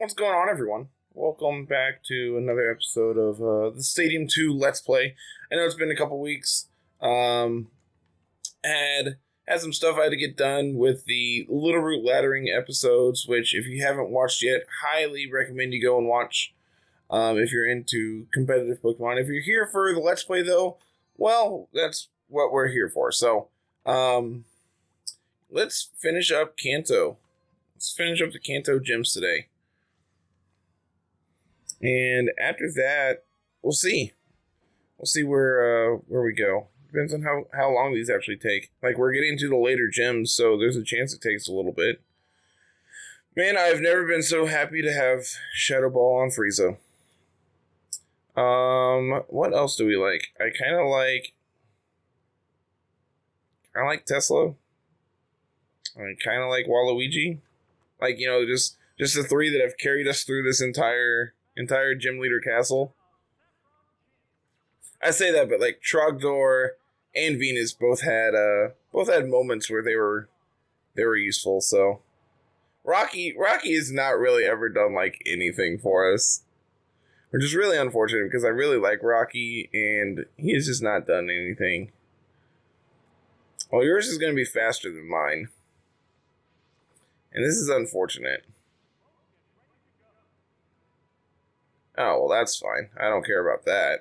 What's going on, everyone? Welcome back to another episode of the Stadium 2 Let's Play. I know it's been a couple weeks. Had some stuff I had to get done with the Littleroot laddering episodes, which, if you haven't watched yet, highly recommend you go and watch if you're into competitive Pokemon. If you're here for the Let's Play, though, well, that's what we're here for. So, let's finish up Kanto. Let's finish up the Kanto gyms today. And after that, we'll see. We'll see where we go. Depends on how long these actually take. Like, we're getting to the later gyms, so there's a chance it takes a little bit. Man, I've never been so happy to have Shadow Ball on Frieza. What else do we like? I kind of like Tesla. I kind of like Waluigi. Like, just the three that have carried us through this entire Gym Leader Castle. I say that, but like Trogdor and Venus both had moments where they were useful. So Rocky has not really ever done like anything for us, which is really unfortunate because I really like Rocky and he has just not done anything. Well, yours is going to be faster than mine, and this is unfortunate. Oh, well, that's fine. I don't care about that.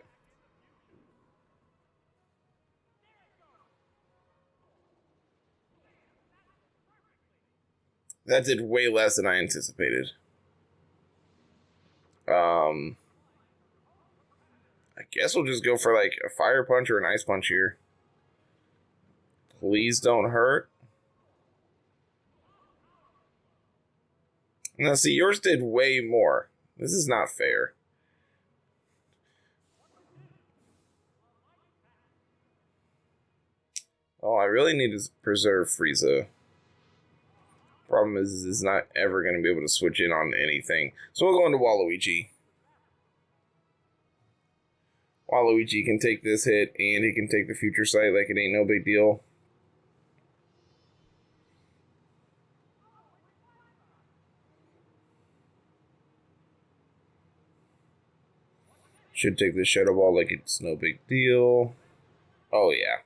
That did way less than I anticipated. I guess we'll just go for like a fire punch or an ice punch here. Please don't hurt. Now, see, yours did way more. This is not fair. Oh, I really need to preserve Frieza. Problem is not ever going to be able to switch in on anything. So we'll go into Waluigi. Waluigi can take this hit, and he can take the Future Sight like it ain't no big deal. Should take the Shadow Ball like it's no big deal. Oh, yeah.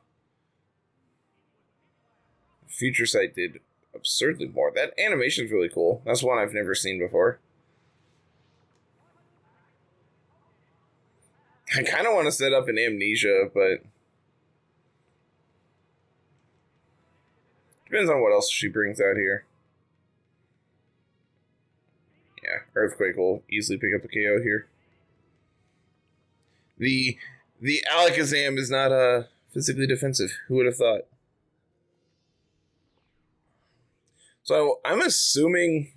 Future Sight did absurdly more. That animation's really cool. That's one I've never seen before. I kind of want to set up an Amnesia, but depends on what else she brings out here. Yeah, Earthquake will easily pick up a KO here. The Alakazam is not physically defensive. Who would have thought? So I'm assuming,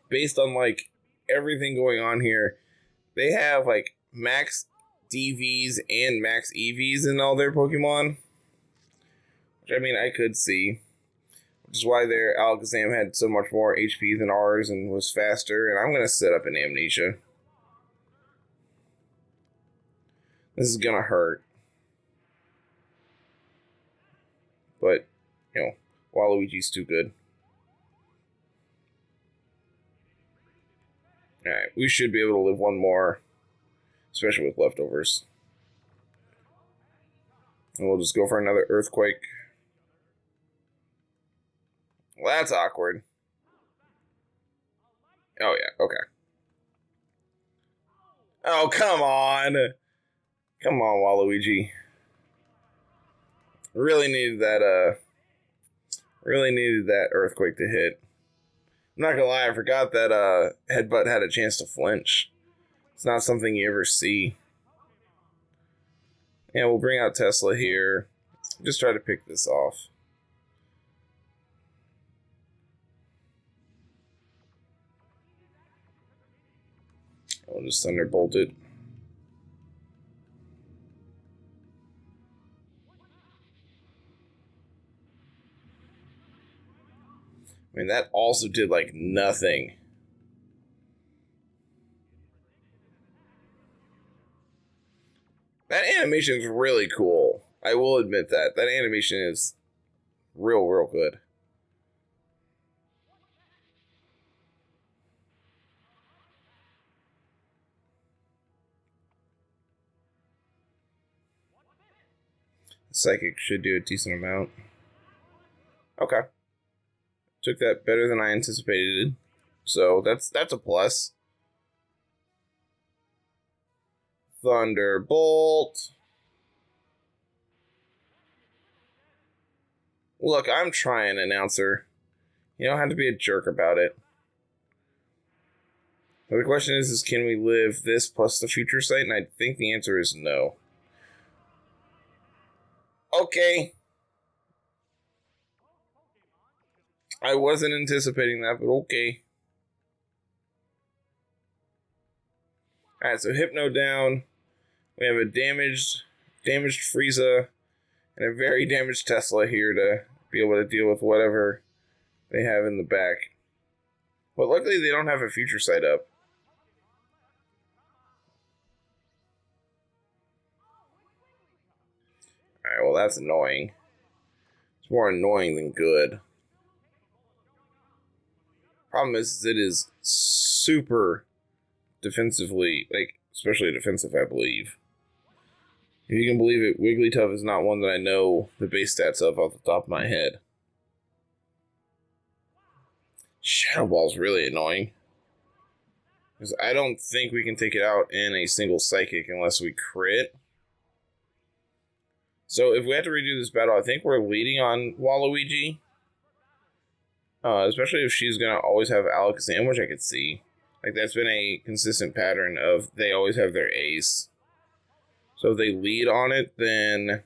based on like everything going on here, they have like max DVs and max EVs in all their Pokemon. Which, I mean, I could see. Which is why their Alakazam had so much more HP than ours and was faster. And I'm going to set up an Amnesia. This is going to hurt. But, Waluigi's too good. Alright, we should be able to live one more, especially with leftovers. And we'll just go for another Earthquake. Well, that's awkward. Oh, yeah, okay. Oh, come on! Come on, Waluigi. Really needed that Earthquake to hit. I'm not gonna lie, I forgot that Headbutt had a chance to flinch. It's not something you ever see. And we'll bring out Tesla here. Just try to pick this off. We'll just Thunderbolt it. I mean, that also did, like, nothing. That animation is really cool. I will admit that. That animation is real good. Psychic should do a decent amount. Okay. Took that better than I anticipated. So that's a plus. Thunderbolt. Look, I'm trying, announcer. You don't have to be a jerk about it. But the question is can we live this plus the future sight? And I think the answer is no. Okay. I wasn't anticipating that, but okay. Alright, so Hypno down. We have a damaged Frieza and a very damaged Tesla here to be able to deal with whatever they have in the back. But luckily they don't have a future sight up. Alright, well that's annoying. It's more annoying than good. Problem is it is super defensively, like, especially defensive, I believe. If you can believe it, Wigglytuff is not one that I know the base stats of off the top of my head. Shadow Ball's really annoying. Because I don't think we can take it out in a single Psychic unless we crit. So if we have to redo this battle, I think we're leading on Waluigi. Especially if she's going to always have Alakazam, which I could see. Like, that's been a consistent pattern of they always have their ace. So if they lead on it, then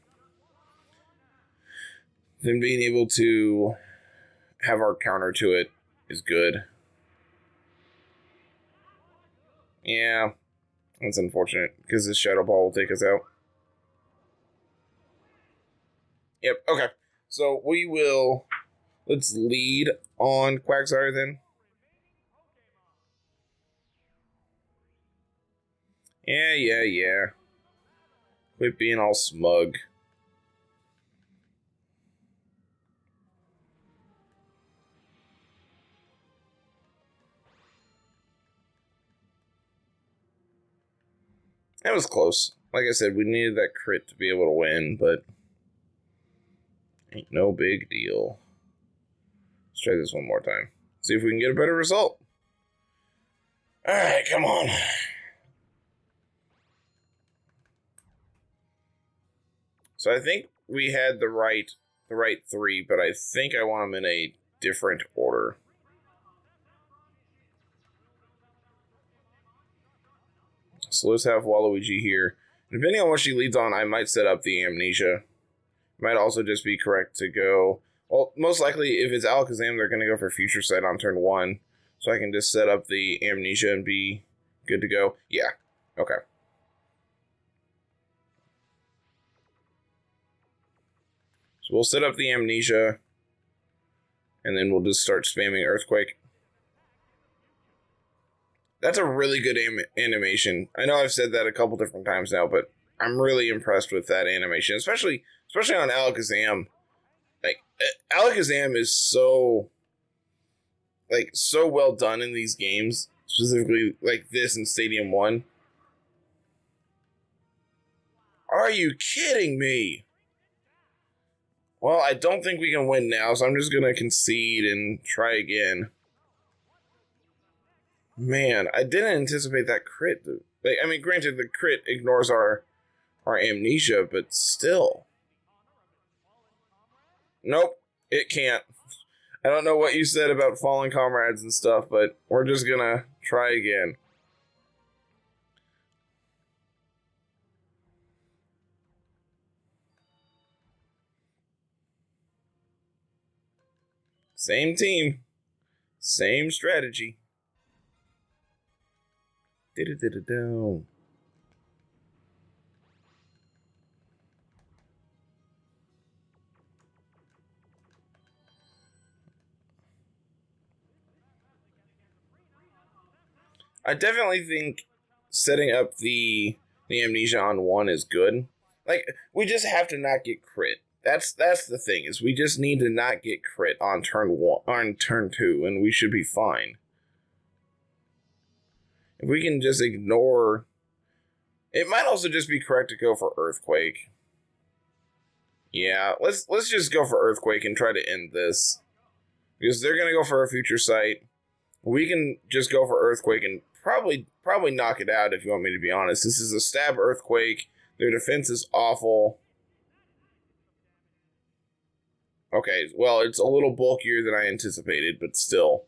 being able to have our counter to it is good. Yeah, that's unfortunate, because this Shadow Ball will take us out. Yep, okay. So we will... Let's lead on Quagsire then. Yeah. Quit being all smug. That was close. Like I said, we needed that crit to be able to win, but ain't no big deal. Let's try this one more time. See if we can get a better result. Alright, come on. So I think we had the right three, but I think I want them in a different order. So let's have Waluigi here. Depending on what she leads on, I might set up the Amnesia. Might also just be correct to go... Well, most likely, if it's Alakazam, they're going to go for Future Sight on turn 1. So I can just set up the Amnesia and be good to go. Yeah. Okay. So we'll set up the Amnesia. And then we'll just start spamming Earthquake. That's a really good animation. I know I've said that a couple different times now, but I'm really impressed with that animation. Especially on Alakazam. Like, Alakazam is so well done in these games, specifically like this in Stadium 1. Are you kidding me? Well, I don't think we can win now, so I'm just going to concede and try again. Man, I didn't anticipate that crit. Like, I mean, granted, the crit ignores our Amnesia, but still. Nope, it can't. I don't know what you said about fallen comrades and stuff, but we're just gonna try again. Same team. Same strategy. Did-it-did-it-do. I definitely think setting up the Amnesia on 1 is good. Like, we just have to not get crit. That's the thing, is we just need to not get crit on turn 1, on turn 2, and we should be fine. If we can just ignore... It might also just be correct to go for Earthquake. Yeah, let's just go for Earthquake and try to end this. Because they're gonna go for a future sight. We can just go for Earthquake and probably knock it out if you want me to be honest. This is a stab Earthquake. Their defense is awful. Okay, well, it's a little bulkier than I anticipated, but still.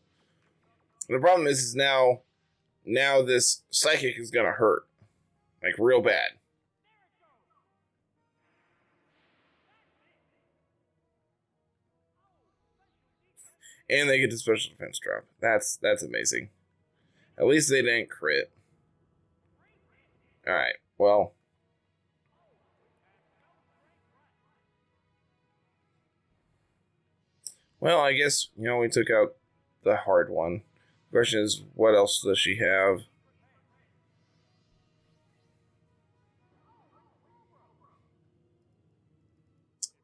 The problem is now this Psychic is gonna hurt. Like, real bad. And they get the special defense drop. That's amazing. At least they didn't crit. Alright, well. Well, I guess, we took out the hard one. The question is, what else does she have?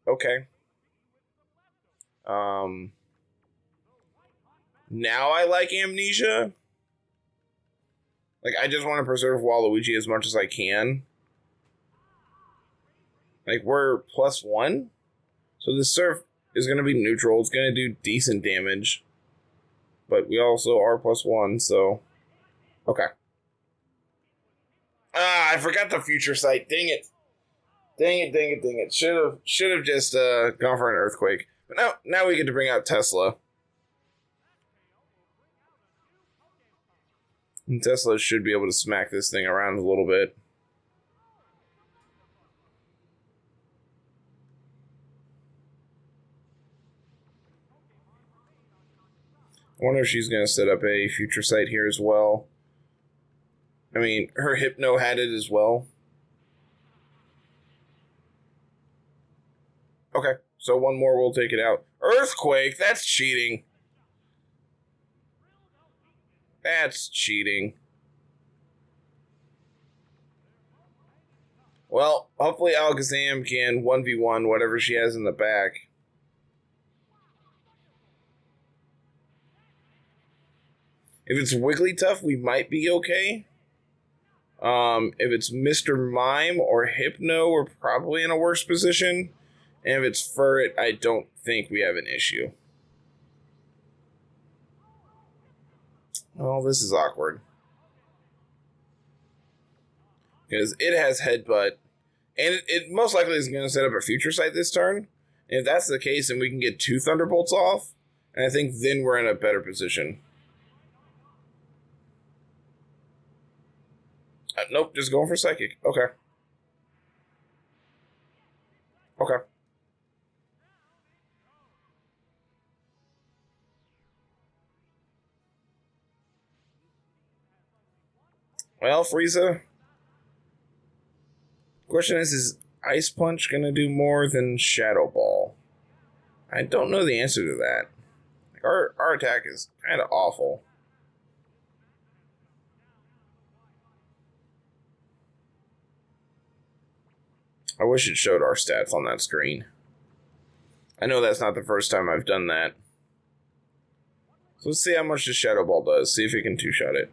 Okay. Now I like Amnesia. Like, I just want to preserve Waluigi as much as I can. Like, we're +1. So this Surf is going to be neutral. It's going to do decent damage. But we also are +1, so... Okay. I forgot the future sight. Dang it. Dang it. Should have just gone for an Earthquake. But now we get to bring out Tesla. And Tesla should be able to smack this thing around a little bit. I wonder if she's going to set up a future sight here as well. I mean, her Hypno had it as well. Okay, so one more will take it out. Earthquake? That's cheating. That's cheating. Well, hopefully Alakazam can 1v1 whatever she has in the back. If it's Wigglytuff, we might be okay. If it's Mr. Mime or Hypno, we're probably in a worse position. And if it's Furret, I don't think we have an issue. Oh, this is awkward. Because it has Headbutt. And it most likely is going to set up a future sight this turn. And if that's the case, then we can get 2 Thunderbolts off. And I think then we're in a better position. Nope, just going for Psychic. Okay. Okay. Well, Frieza. Question is Ice Punch going to do more than Shadow Ball? I don't know the answer to that. Like, our attack is kind of awful. I wish it showed our stats on that screen. I know that's not the first time I've done that. So let's see how much the Shadow Ball does. See if it can two-shot it.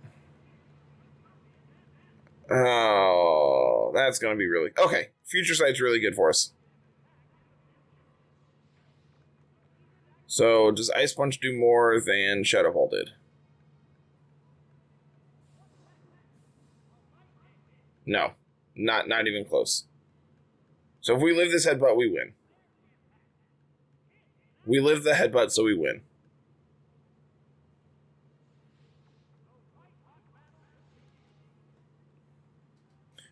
Oh, that's going to be really... Okay, Future Sight's really good for us. So, does Ice Punch do more than Shadow Ball did? No, not even close. So if we live this headbutt, we win. We live the headbutt, so we win.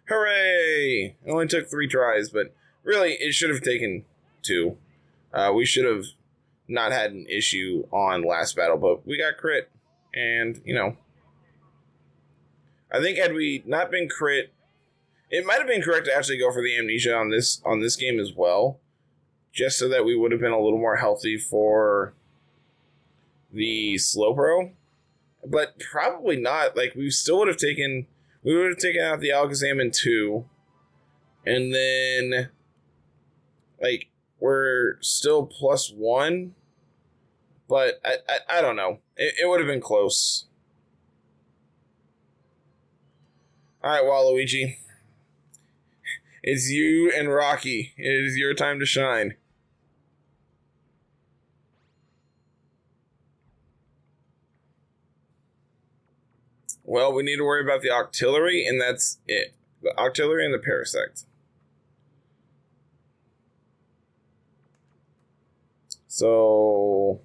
Hooray! It only took 3 tries, but really, it should have taken 2. We should have not had an issue on last battle, but we got crit. And, I think had we not been crit, it might have been correct to actually go for the Amnesia on this game as well, just so that we would have been a little more healthy for the Slowbro. But probably not. Like, we would have taken out the Alakazam in 2, and then, like, we're still +1, but I don't know. It would have been close. All right, Waluigi. It's you and Rocky. It is your time to shine. Well, we need to worry about the artillery, and that's it. The artillery and the parasect. So,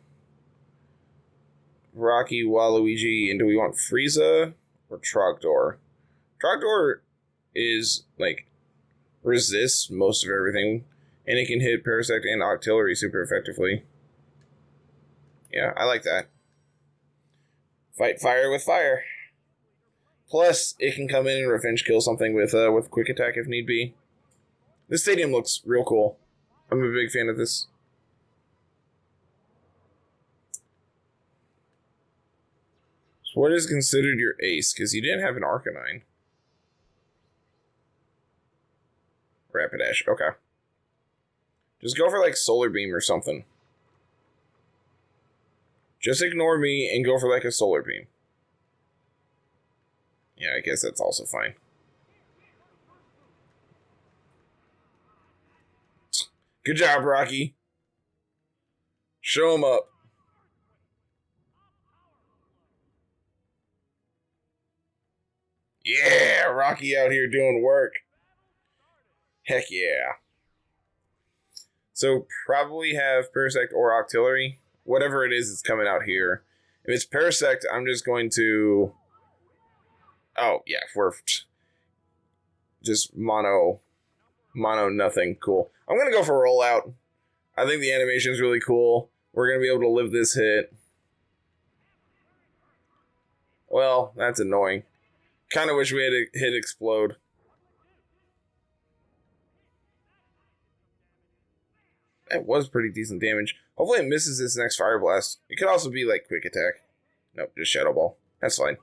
Rocky, Waluigi, and do we want Frieza or Trogdor? Trogdor is, like, resists most of everything, and it can hit parasect and artillery super effectively. Yeah, I like that. Fight fire with fire. Plus, it can come in and revenge kill something with quick attack if need be. This stadium looks real cool. I'm a big fan of this. So what is considered your ace? Because you didn't have an Arcanine. Rapidash, okay. Just go for like Solar Beam or something. Just ignore me and go for like a Solar Beam. Yeah, I guess that's also fine. Good job, Rocky. Show him up. Yeah, Rocky out here doing work. Heck yeah. So probably have Parasect or Octillery. Whatever it is, it's coming out here. If it's Parasect, I'm just going to... Oh, yeah, we're just mono nothing. Cool. I'm going to go for Rollout. I think the animation is really cool. We're going to be able to live this hit. Well, that's annoying. Kind of wish we had a hit Explode. That was pretty decent damage. Hopefully it misses this next Fire Blast. It could also be like Quick Attack. Nope, just Shadow Ball. That's fine.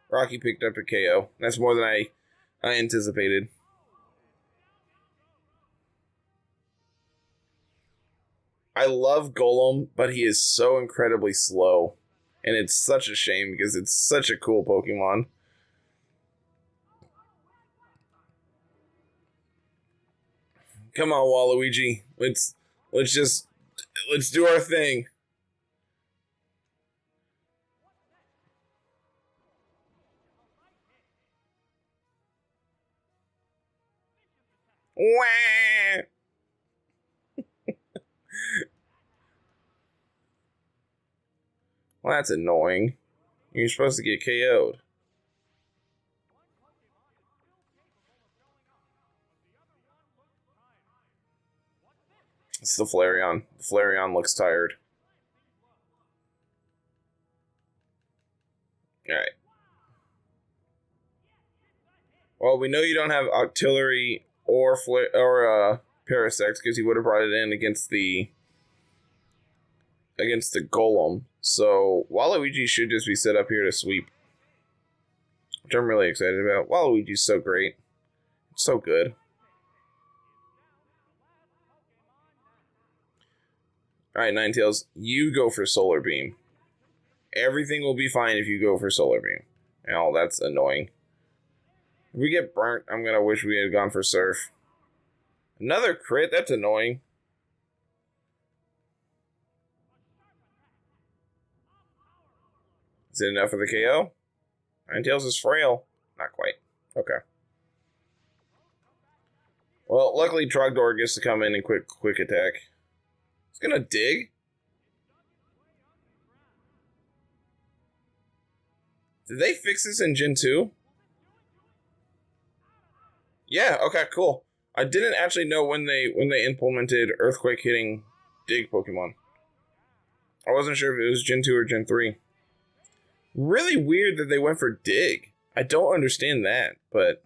Rocky picked up a KO. That's more than I anticipated. I love Golem, but he is so incredibly slow. And it's such a shame because it's such a cool Pokemon. Come on, Waluigi. Let's do our thing. Wah! Well, that's annoying. You're supposed to get KO'd. It's the Flareon. The Flareon looks tired. Alright. Well, we know you don't have Octillery or Parasect because you would have brought it in against the Golem. So Waluigi should just be set up here to sweep, which I'm really excited about. Waluigi's so great. So good. Alright, Ninetales, you go for Solar Beam. Everything will be fine if you go for Solar Beam. Oh, that's annoying. If we get burnt, I'm going to wish we had gone for Surf. Another crit? That's annoying. Is it enough for the KO? Ninetales is frail. Not quite. Okay. Well, luckily Trogdor gets to come in and quick attack. It's gonna dig. Did they fix this in Gen 2? Yeah, okay, cool. I didn't actually know when they implemented Earthquake hitting dig Pokemon. I wasn't sure if it was Gen 2 or Gen 3. Really weird that they went for dig. I don't understand that, but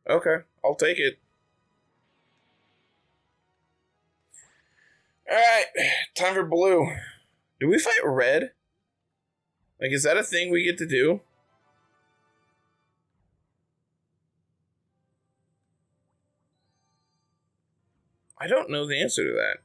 okay, I'll take it. Alright, time for blue. Do we fight red? Like, is that a thing we get to do? I don't know the answer to that.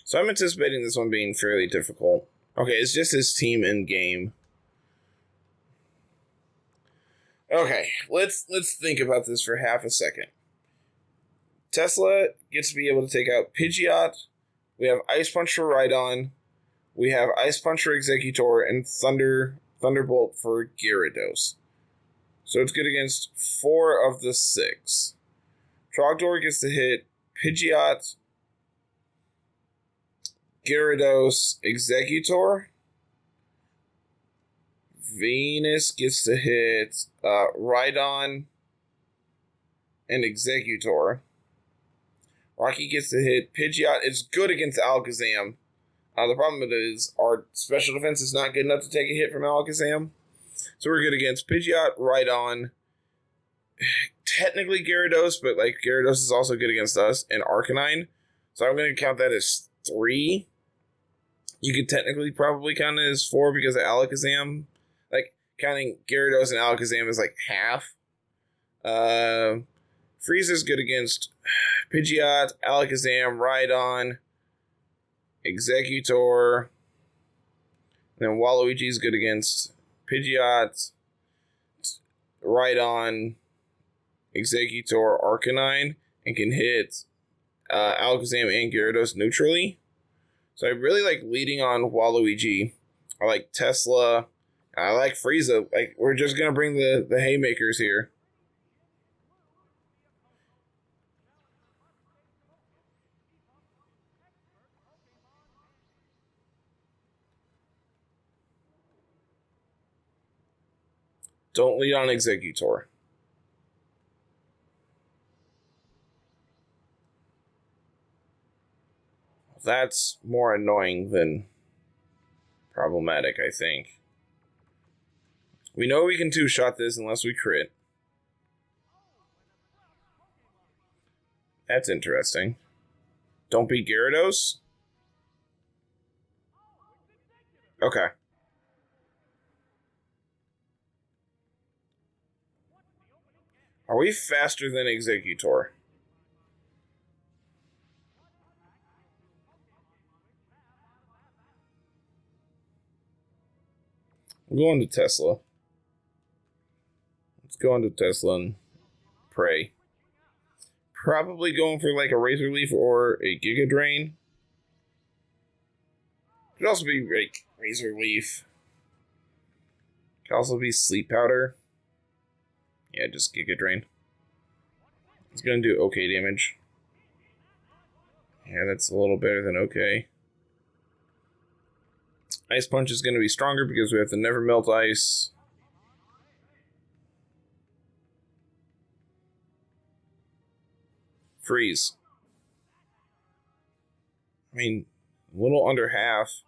So I'm anticipating this one being fairly difficult. Okay, it's just his team in game. Okay, let's think about this for half a second. Tesla gets to be able to take out Pidgeot. We have Ice Punch for Rhydon. We have Ice Punch for Executor and Thunderbolt for Gyarados. So it's good against 4 of the 6. Trogdor gets to hit Pidgeot, Gyarados, Executor. Venus gets to hit Rhydon and Executor. Rocky gets to hit Pidgeot. It's good against Alakazam. The problem is our special defense is not good enough to take a hit from Alakazam. So we're good against Pidgeot, Rhydon, technically Gyarados, but like Gyarados is also good against us, and Arcanine. So I'm going to count that as 3. You could technically probably count it as 4 because of Alakazam. Like, counting Gyarados and Alakazam is like half. Frieza's good against Pidgeot, Alakazam, Rhydon, Executor. And then Waluigi's good against Pidgeot, Rhydon, Executor, Arcanine, and can hit Alakazam and Gyarados neutrally. So I really like leading on Waluigi. I like Tesla. I like Frieza. Like, we're just going to bring the haymakers here. Don't lead on Executor. That's more annoying than problematic, I think. We know we can 2-shot this unless we crit. That's interesting. Don't be Gyarados? Okay. Are we faster than Executor? We'll go on to Tesla. Let's go on to Tesla and pray. Probably going for like a Razor Leaf or a Giga Drain. Could also be like Razor Leaf. Could also be Sleep Powder. Yeah, just Giga Drain. It's going to do okay damage. Yeah, that's a little better than okay. Ice Punch is going to be stronger because we have to never melt ice. Freeze. I mean, a little under half.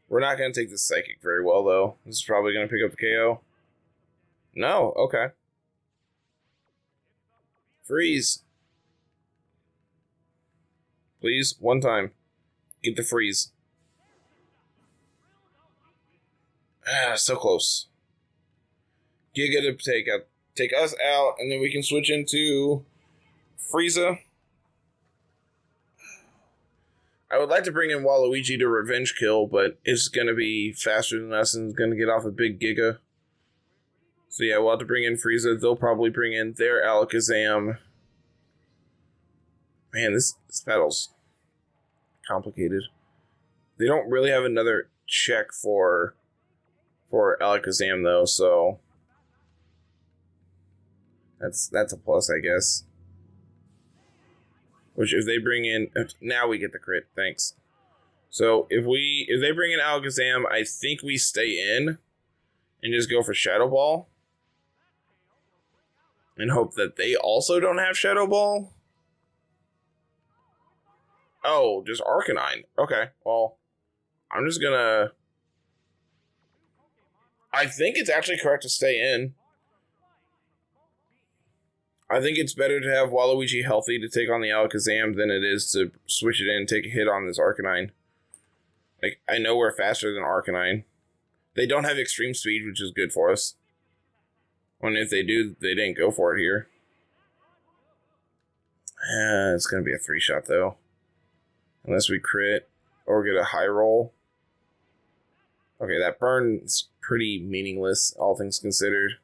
We're not going to take this Psychic very well, though. This is probably going to pick up the KO. No, okay. Freeze. Please, one time. Get the freeze. Ah, so close. Giga to take us out, and then we can switch into Frieza. I would like to bring in Waluigi to revenge kill, but it's going to be faster than us and is going to get off a big Giga. So yeah, we'll have to bring in Frieza. They'll probably bring in their Alakazam. Man, this battle's complicated. They don't really have another check for Alakazam though, so that's a plus, I guess. Which if they bring in now we get the crit, thanks. So if they bring in Alakazam, I think we stay in and just go for Shadow Ball. And hope that they also don't have Shadow Ball. Oh, just Arcanine. Okay, well, I'm just gonna... I think it's actually correct to stay in. I think it's better to have Waluigi healthy to take on the Alakazam than it is to switch it in and take a hit on this Arcanine. Like, I know we're faster than Arcanine. They don't have extreme speed, which is good for us. And if they do, they didn't go for it here. It's going to be a 3-shot, though. Unless we crit. Or get a high roll. Okay, that burn's pretty meaningless, all things considered.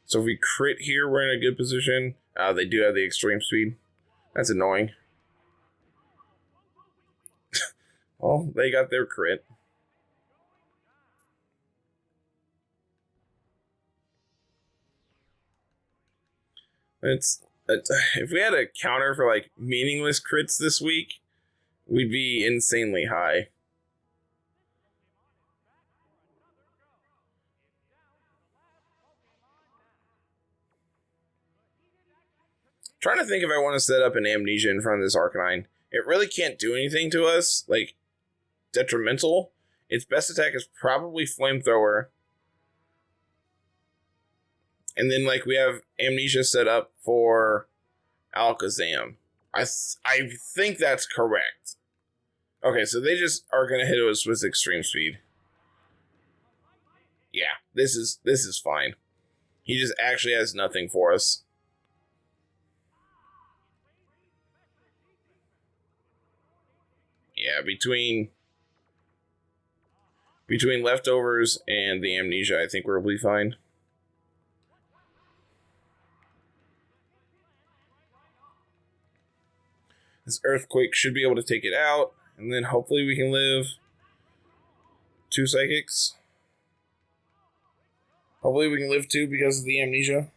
So if we crit here, we're in a good position. They do have the extreme speed. That's annoying. Well, they got their crit. It's if we had a counter for like meaningless crits this week, we'd be insanely high. Trying to think if I want to set up an amnesia in front of this Arcanine. It really can't do anything to us, like detrimental. Its best attack is probably Flamethrower. And then like we have amnesia set up for Alakazam. I think that's correct. Okay, so they just are gonna hit us with extreme speed. Yeah, this is fine. He just actually has nothing for us. Yeah, between leftovers and the amnesia, I think we'll be fine. This earthquake should be able to take it out, and then hopefully we can live 2 psychics. Hopefully we can live 2 because of the amnesia.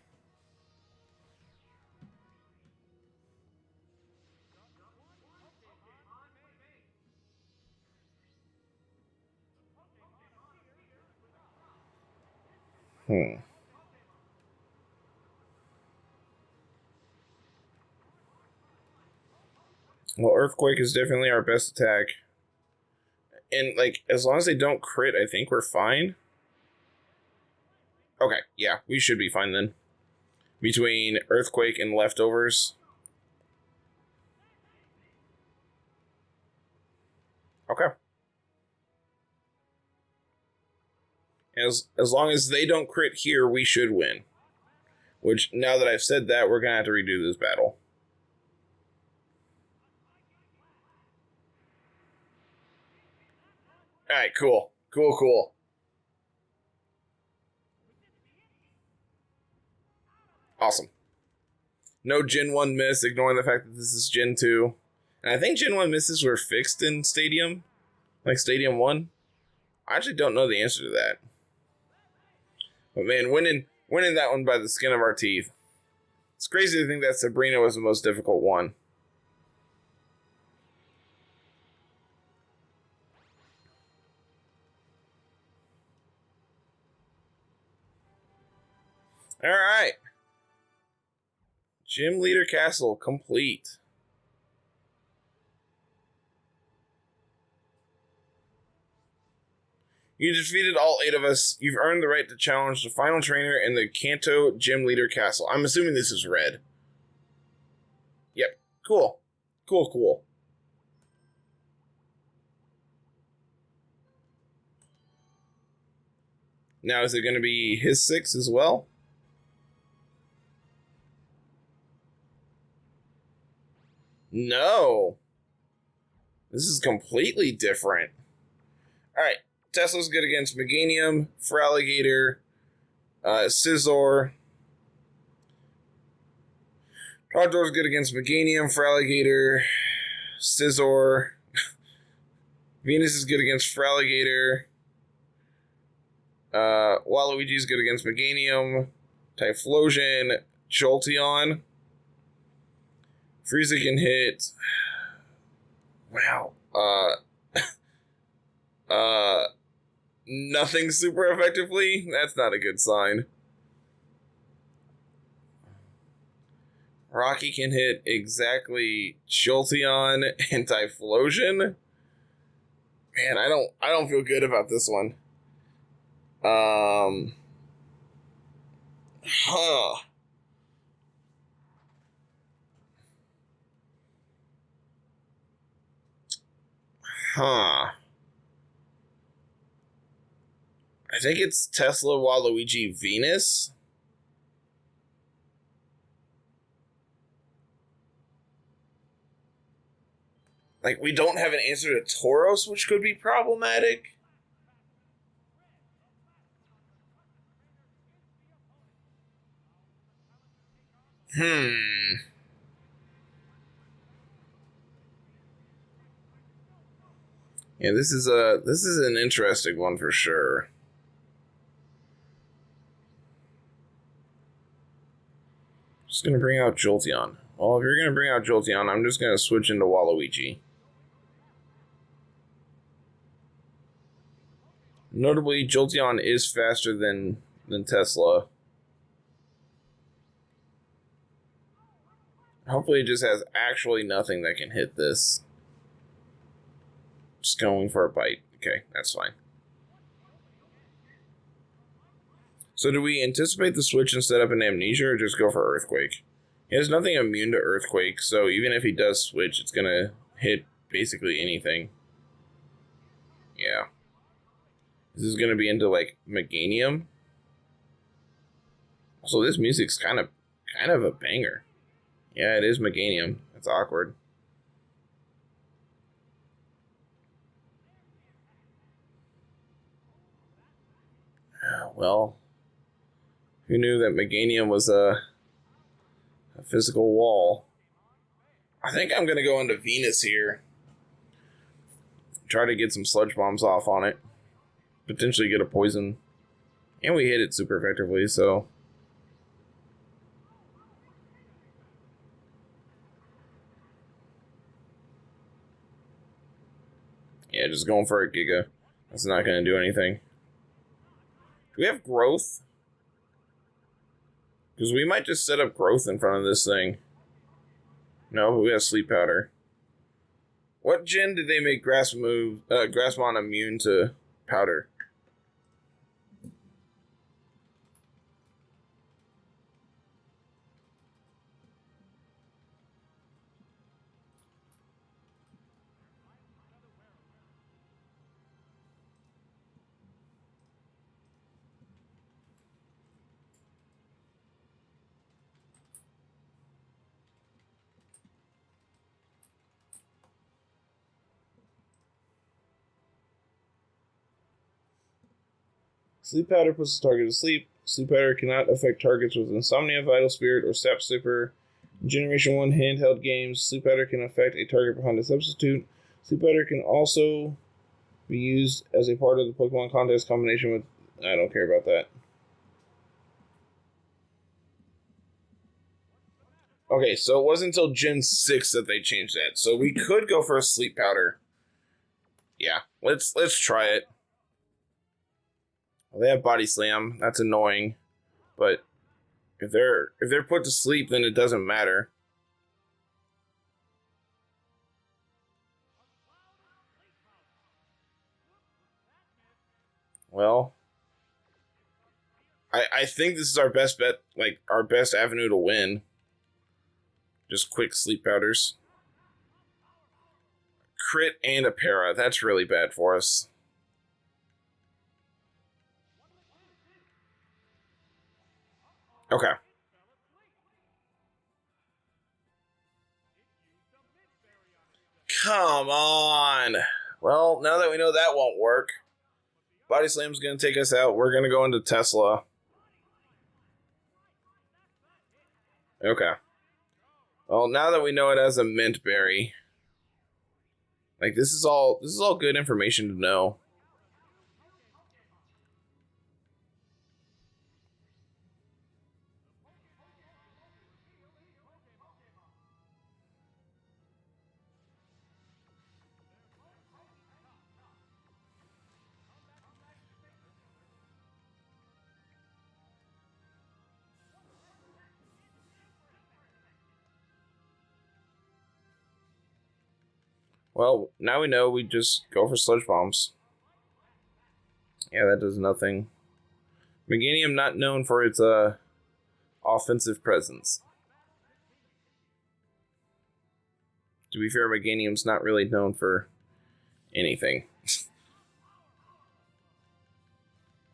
Well, Earthquake is definitely our best attack. And, like, as long as they don't crit, I think we're fine. Okay, yeah, we should be fine then. Between Earthquake and leftovers. Okay. As long as they don't crit here, we should win. Which, now that I've said that, we're going to have to redo this battle. Alright, cool. Cool. Awesome. No Gen 1 miss, ignoring the fact that this is Gen 2. And I think Gen 1 misses were fixed in Stadium. Like Stadium 1. I actually don't know the answer to that. But man, winning that one by the skin of our teeth. It's crazy to think that Sabrina was the most difficult one. Alright. Gym Leader Castle complete. You defeated all 8 of us. You've earned the right to challenge the final trainer in the Kanto Gym Leader Castle. I'm assuming this is red. Yep. Cool. Now, is it going to be his 6 as well? No. This is completely different. Alright. Tesla's good against Meganium, Feraligatr, Scizor. Trogdor's good against Meganium, Feraligatr, Scizor. Venus is good against Feraligatr. Waluigi's good against Meganium, Typhlosion, Jolteon. Frieza can hit. Wow. Nothing super effectively? That's not a good sign. Rocky can hit exactly Jolteon and Typhlosion. Man, I don't feel good about this one. Huh. I think it's Tesla, Waluigi, Venus. Like, we don't have an answer to Tauros, which could be problematic. Yeah, this is an interesting one for sure. Just gonna bring out Jolteon. Well, if you're gonna bring out Jolteon, I'm just gonna switch into Waluigi. Notably, Jolteon is faster than Tesla. Hopefully it just has actually nothing that can hit this. Just going for a bite. Okay, that's fine. So do we anticipate the switch and set up an Amnesia, or just go for Earthquake? He has nothing immune to Earthquake, so even if he does switch, it's going to hit basically anything. Yeah. This is going to be into, like, Meganium. So this music's kind of a banger. Yeah, it is Meganium. That's awkward. Well, who knew that Meganium was a physical wall? I think I'm going to go into Venus here. Try to get some sludge bombs off on it. Potentially get a poison. And we hit it super effectively, so... Yeah, just going for a Giga. That's not going to do anything. Do we have growth? Because we might just set up growth in front of this thing. No, but we have sleep powder. What gen did they make Grassmon immune to powder? Sleep powder puts the target to sleep. Sleep powder cannot affect targets with Insomnia, Vital Spirit, or Sap Super. In Generation 1 handheld games, sleep powder can affect a target behind a substitute. Sleep powder can also be used as a part of the Pokemon contest combination with... I don't care about that. Okay, so it wasn't until Gen 6 that they changed that. So we could go for a sleep powder. Yeah, let's try it. Well, they have Body Slam. That's annoying. But if they're put to sleep, then it doesn't matter. Well, I think this is our best bet, like our best avenue to win. Just quick sleep powders. Crit and a para. That's really bad for us. Okay. Come on. Well, now that we know that won't work, Body Slam's going to take us out. We're going to go into Tesla. Okay. Well, now that we know it as a mint berry, like this is all good information to know. Well, now we know we just go for sludge bombs. Yeah, that does nothing. Meganium not known for its offensive presence. To be fair, Meganium's not really known for anything.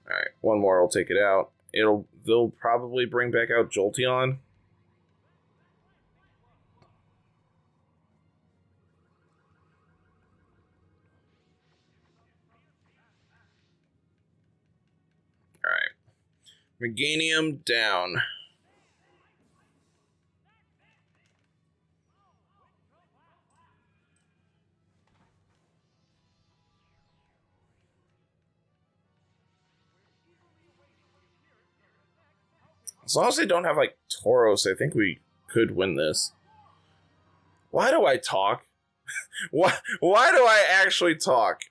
Alright, one more will take it out. They'll probably bring back out Jolteon. Meganium down. As long as they don't have, like, Tauros, I think we could win this. Why do I talk? Why do I actually talk?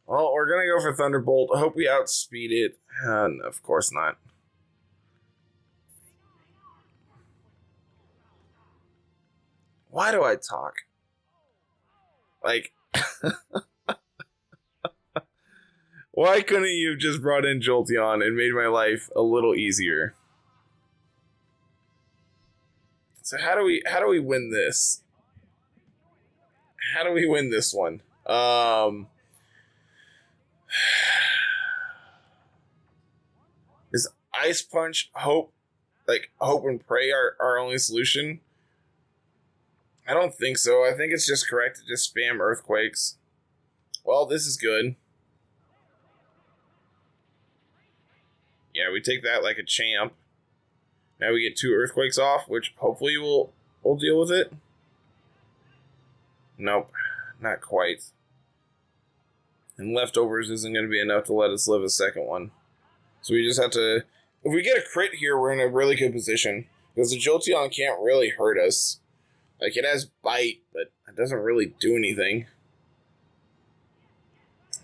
Well, we're going to go for Thunderbolt. I hope we outspeed it. Of course not. Why do I talk? Like, why couldn't you have just brought in Jolteon and made my life a little easier? So how do we win this? How do we win this one? Is Ice Punch, Hope and Pray our only solution? I don't think so. I think it's just correct to just spam Earthquakes. Well, this is good. Yeah, we take that like a champ. Now we get 2 Earthquakes off, which hopefully we'll deal with it. Nope, not quite. And Leftovers isn't going to be enough to let us live a second one. So we just have to... If we get a crit here, we're in a really good position. Because the Jolteon can't really hurt us. Like, it has Bite, but it doesn't really do anything.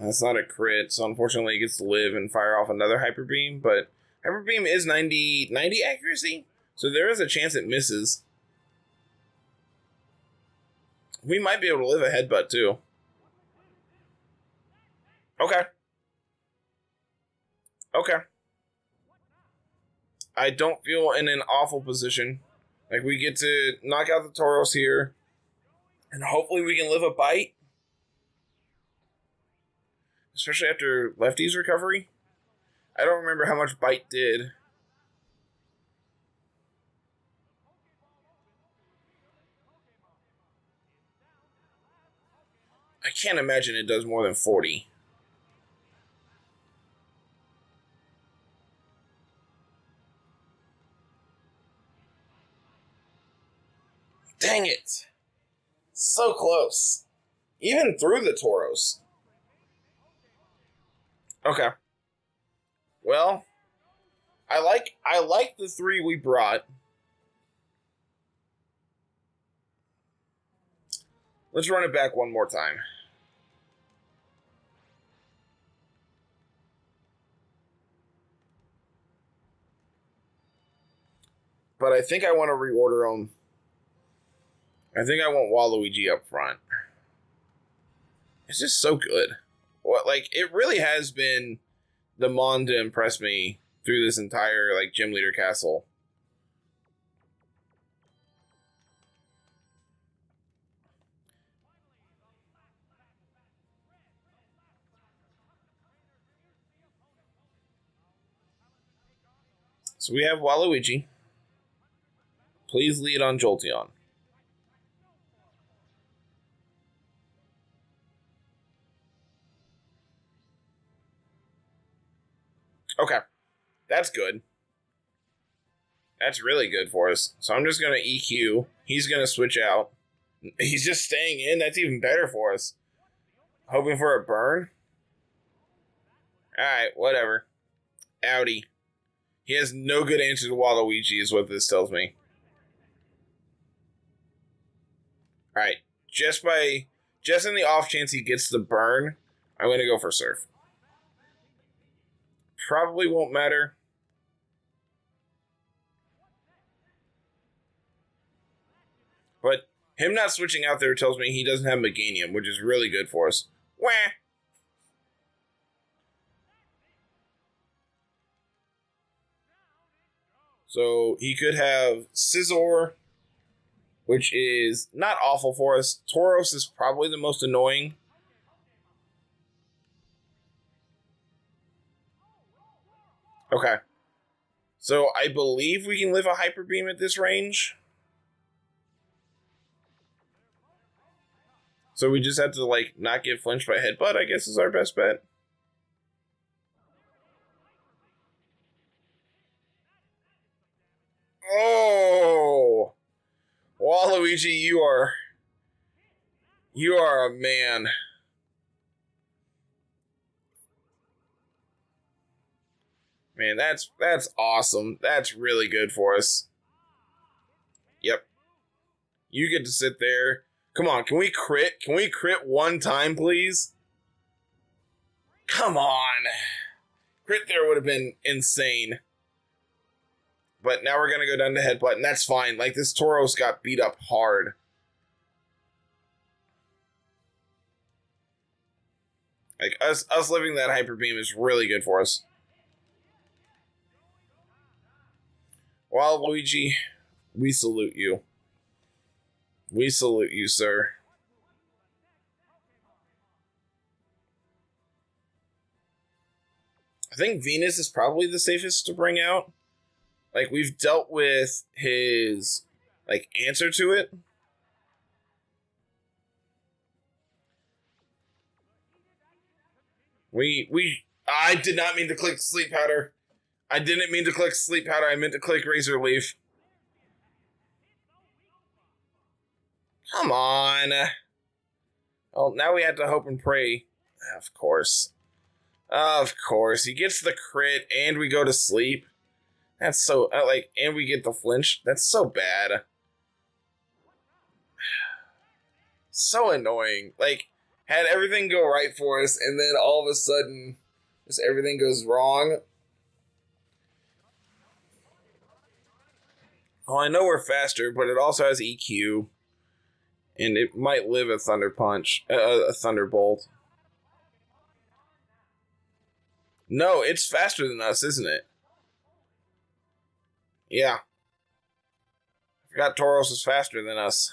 That's not a crit, so unfortunately it gets to live and fire off another Hyper Beam, but Hyper Beam is 90 accuracy, so there is a chance it misses. We might be able to live a Headbutt, too. Okay. Okay. I don't feel in an awful position. Like, we get to knock out the Tauros here, and hopefully we can live a Bite. Especially after Lefty's recovery. I don't remember how much Bite did. I can't imagine it does more than 40. Dang it. So close. Even through the Tauros. Okay. Well, I like the 3 we brought. Let's run it back one more time. But I think I want to reorder them. I think I want Waluigi up front. It's just so good. What, like, it really has been the Mon to impress me through this entire, like, Gym Leader Castle. So we have Waluigi. Please lead on Jolteon. Okay. That's good. That's really good for us. So I'm just going to EQ. He's going to switch out. He's just staying in. That's even better for us. Hoping for a burn. Alright, whatever. Audi. He has no good answer to Waluigi is what this tells me. Alright. Just in the off chance he gets the burn, I'm going to go for Surf. Probably won't matter. But him not switching out there tells me he doesn't have Meganium, which is really good for us. Wah! So he could have Scizor, which is not awful for us. Tauros is probably the most annoying. Okay. So I believe we can live a Hyper Beam at this range. So we just have to, like, not get flinched by Headbutt, I guess is our best bet. Waluigi, you are a man. Man, that's awesome. That's really good for us. Yep. You get to sit there. Come on, can we crit? Can we crit one time, please? Come on. Crit there would have been insane. But now we're going to go down to headbutt, and that's fine. Like, this Tauros got beat up hard. Like, us living that Hyper Beam is really good for us. Waluigi, we salute you. We salute you, sir. I think Venus is probably the safest to bring out. Like, we've dealt with his, like, answer to it. I did not mean to click Sleep Powder. I didn't mean to click Sleep Powder. I meant to click Razor Leaf. Come on. Well, now we have to hope and pray. Of course. Of course. He gets the crit, and we go to sleep. That's so, like, and we get the flinch. That's so bad. So annoying. Like, had everything go right for us, and then all of a sudden, just everything goes wrong. Well, I know we're faster, but it also has EQ. And it might live a Thunder Punch. A Thunderbolt. No, it's faster than us, isn't it? Yeah. I forgot Tauros is faster than us.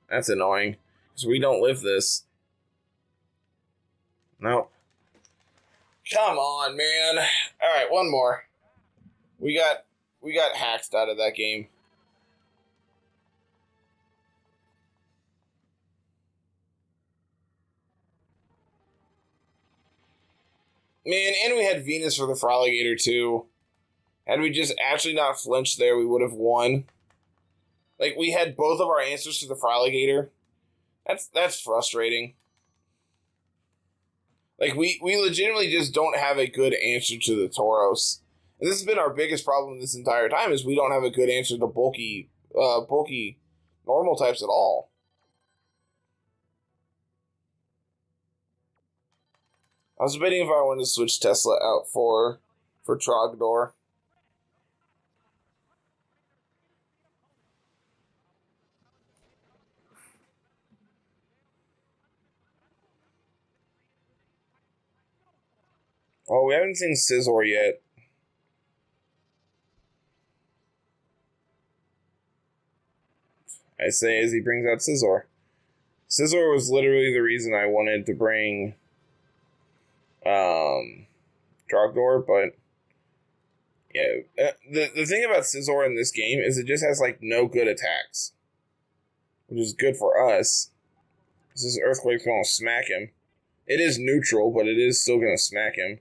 That's annoying. Because we don't live this. Nope. Come on, man. Alright, one more. We got hacked out of that game. Man, and we had Venus for the Froligator, too. Had we just actually not flinched there, we would have won. Like, we had both of our answers to the Froligator. That's frustrating. Like, we legitimately just don't have a good answer to the Tauros. And this has been our biggest problem this entire time, is we don't have a good answer to bulky normal types at all. I was debating if I wanted to switch Tesla out for Trogdor. Oh, we haven't seen Scizor yet. I say as he brings out Scizor. Scizor was literally the reason I wanted to bring Trogdor, but yeah. The thing about Scizor in this game is it just has like no good attacks, which is good for us. This Earthquake's gonna smack him. It is neutral, but it is still gonna smack him.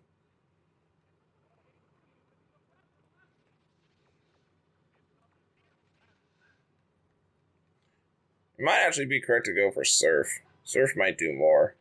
It might actually be correct to go for Surf. Surf might do more.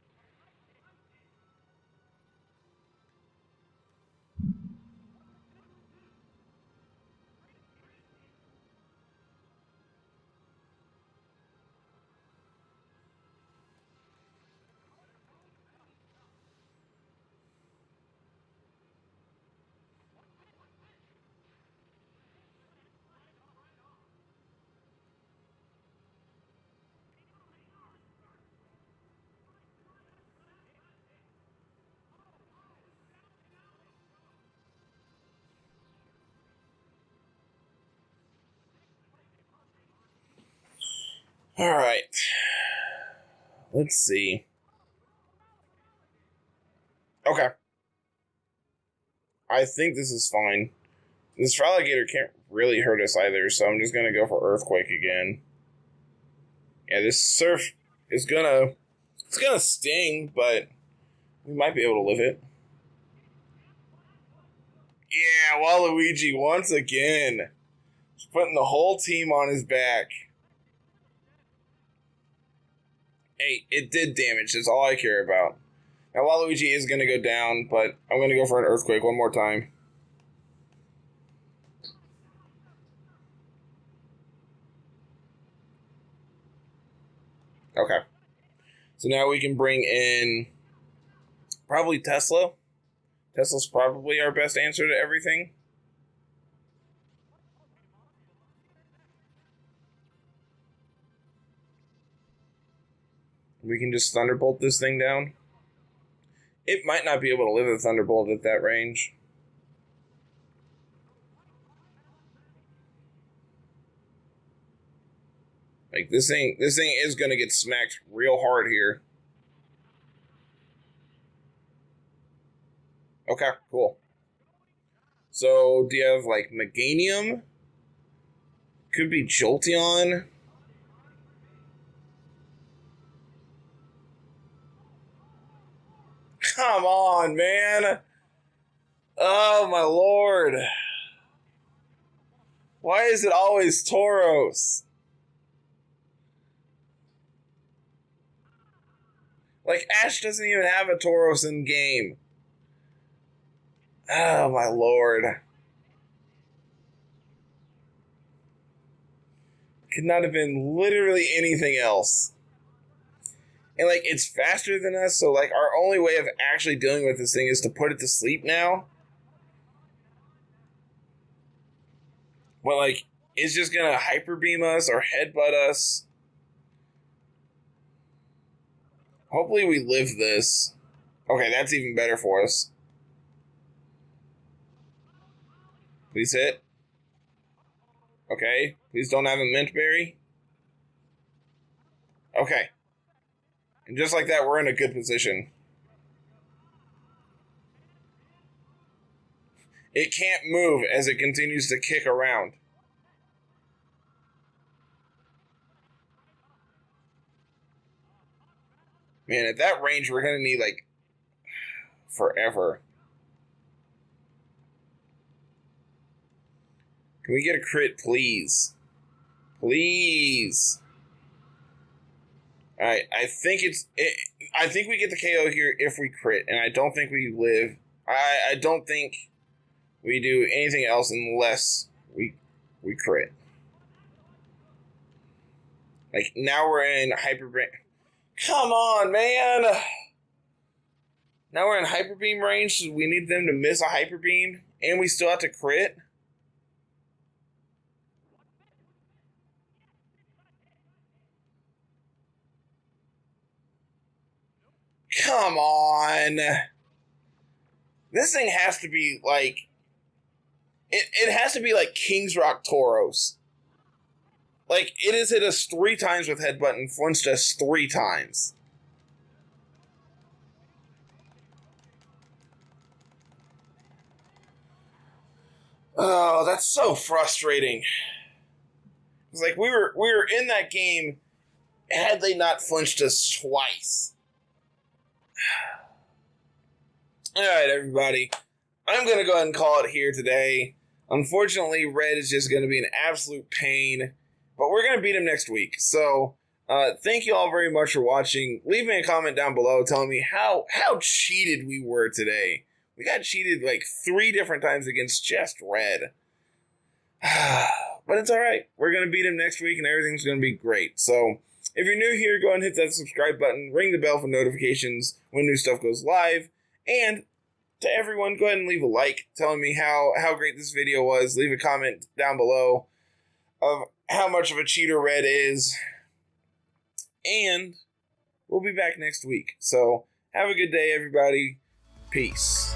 Alright. Let's see. Okay. I think this is fine. This Froligator can't really hurt us either, so I'm just gonna go for Earthquake again. Yeah, this Surf is gonna... It's gonna sting, but we might be able to live it. Yeah, Waluigi once again. He's putting the whole team on his back. Hey, it did damage. That's all I care about. Now, Waluigi is going to go down, but I'm going to go for an Earthquake one more time. Okay. So now we can bring in probably Tesla. Tesla's probably our best answer to everything. We can just Thunderbolt this thing down. It might not be able to live a Thunderbolt at that range. Like, this thing is going to get smacked real hard here. Okay, cool. So, do you have, like, Meganium? Could be Jolteon. Come on, man. Oh, my lord. Why is it always Tauros? Like, Ash doesn't even have a Tauros in game. Oh, my lord. Could not have been literally anything else. And, like, it's faster than us, so, like, our only way of actually dealing with this thing is to put it to sleep now. But, like, it's just gonna Hyper Beam us or Headbutt us. Hopefully we live this. Okay, that's even better for us. Please hit. Okay, please don't have a Mint Berry. Okay. And just like that, we're in a good position. It can't move as it continues to kick around. Man, at that range, we're going to need, like, forever. Can we get a crit, please? Please. Alright, I think I think we get the KO here if we crit, and I don't think we live. I don't think we do anything else unless we crit. Like, now we're in Hyper Beam. Come on, man! Now we're in Hyper Beam range, so we need them to miss a Hyper Beam, and we still have to crit? Come on! This thing has to be, like... It has to be like King's Rock Tauros. Like, it has hit us 3 times with Headbutt and flinched us 3 times. Oh, that's so frustrating. It's like we were in that game had they not flinched us twice. Alright, everybody. I'm going to go ahead and call it here today. Unfortunately, Red is just going to be an absolute pain. But we're going to beat him next week. So, thank you all very much for watching. Leave me a comment down below telling me how cheated we were today. We got cheated like 3 different times against just Red. But it's alright. We're going to beat him next week and everything's going to be great. So, if you're new here, go ahead and hit that subscribe button. Ring the bell for notifications when new stuff goes live. And to everyone, go ahead and leave a like telling me how great this video was. Leave a comment down below of how much of a cheater Red is. And we'll be back next week. So, have a good day, everybody. Peace.